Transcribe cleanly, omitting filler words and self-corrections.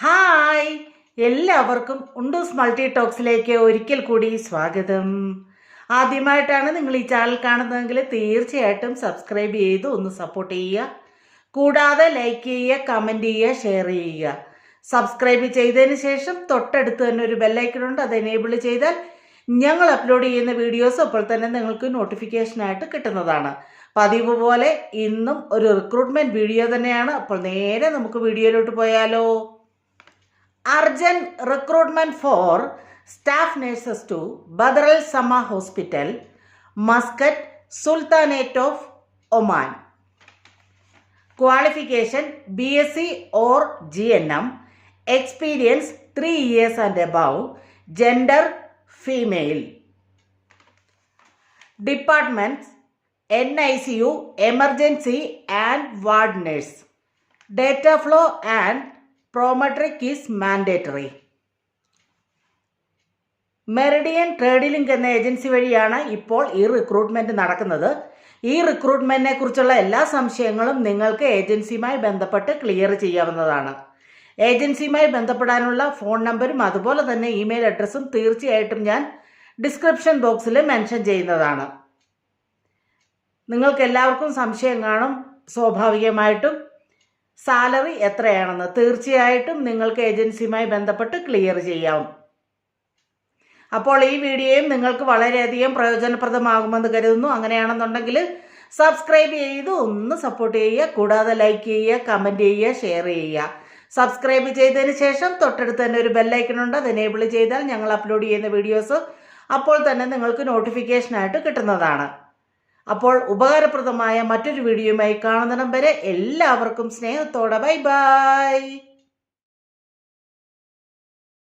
Hi, എല്ലാവർക്കും ഉണ്ടൂസ് multi ടോക്സിലേക്ക് ഒരിക്കൽ കൂടി സ്വാഗതം. ആദ്യമായിട്ടാണ് നിങ്ങൾ ഈ ചാനൽ കാണുന്നതെങ്കിൽ തീർച്ചയായിട്ടും സബ്സ്ക്രൈബ് ചെയ്ത് ഒന്ന് സപ്പോർട്ട് ചെയ്യുക. കൂടാതെ ലൈക്ക് ചെയ്യുക, കമൻറ്റ് ചെയ്യുക, ഷെയർ ചെയ്യുക. സബ്സ്ക്രൈബ് ചെയ്തതിന് ശേഷം തൊട്ടടുത്ത് തന്നെ ഒരു ബെല്ലൈക്കൺ ഉണ്ട്, അത് എനേബിൾ ചെയ്താൽ ഞങ്ങൾ അപ്ലോഡ് ചെയ്യുന്ന വീഡിയോസ് അപ്പോൾ തന്നെ നിങ്ങൾക്ക് നോട്ടിഫിക്കേഷനായിട്ട് കിട്ടുന്നതാണ്. പതിവ് പോലെ ഇന്നും ഒരു റിക്രൂട്ട്മെൻറ്റ് വീഡിയോ തന്നെയാണ്. അപ്പോൾ നേരെ നമുക്ക് വീഡിയോയിലോട്ട് പോയാലോ. Urgent recruitment for staff nurses to Badr Al Sama Hospital, Muscat, Sultanate of Oman. Qualification BSc or GNM. Experience 3 years and above. Gender female. Departments NICU, emergency and ward nurse. Data flow and Prometric is mandatory. Meridian trade link എന്ന agency വഴിയാണ് ഇപ്പോൾ ഈ recruitment നടക്കുന്നത്. ഈ റിക്രൂട്ട്മെൻറ്റിനെ കുറിച്ചുള്ള എല്ലാ സംശയങ്ങളും നിങ്ങൾക്ക് ഏജൻസിയുമായി ബന്ധപ്പെട്ട് ക്ലിയർ ചെയ്യാവുന്നതാണ്. ഏജൻസിയുമായി ബന്ധപ്പെടാനുള്ള ഫോൺ നമ്പരും അതുപോലെ തന്നെ ഇമെയിൽ അഡ്രസ്സും തീർച്ചയായിട്ടും ഞാൻ ഡിസ്ക്രിപ്ഷൻ ബോക്സിൽ മെൻഷൻ ചെയ്യുന്നതാണ്. നിങ്ങൾക്ക് എല്ലാവർക്കും സംശയം കാണും, സ്വാഭാവികമായിട്ടും സാലറി എത്രയാണെന്ന്. തീർച്ചയായിട്ടും നിങ്ങൾക്ക് ഏജൻസിയുമായി ബന്ധപ്പെട്ട് ക്ലിയർ ചെയ്യാം. അപ്പോൾ ഈ വീഡിയോയും നിങ്ങൾക്ക് വളരെയധികം പ്രയോജനപ്രദമാകുമെന്ന് കരുതുന്നു. അങ്ങനെയാണെന്നുണ്ടെങ്കിൽ സബ്സ്ക്രൈബ് ചെയ്ത് ഒന്ന് സപ്പോർട്ട് ചെയ്യുക. കൂടാതെ ലൈക്ക് ചെയ്യുക, കമൻറ്റ് ചെയ്യുക, ഷെയർ ചെയ്യുക. സബ്സ്ക്രൈബ് ചെയ്തതിന് ശേഷം തൊട്ടടുത്ത് തന്നെ ഒരു ബെല്ലൈക്കൺ ഉണ്ട്, അത് എനേബിൾ ചെയ്താൽ ഞങ്ങൾ അപ്ലോഡ് ചെയ്യുന്ന വീഡിയോസ് അപ്പോൾ തന്നെ നിങ്ങൾക്ക് നോട്ടിഫിക്കേഷനായിട്ട് കിട്ടുന്നതാണ്. അപ്പോൾ ഉപകാരപ്രദമായ മറ്റൊരു വീഡിയോയുമായി കാണുന്നിടം വരെ എല്ലാവർക്കും സ്നേഹത്തോടെ ബൈ ബൈ.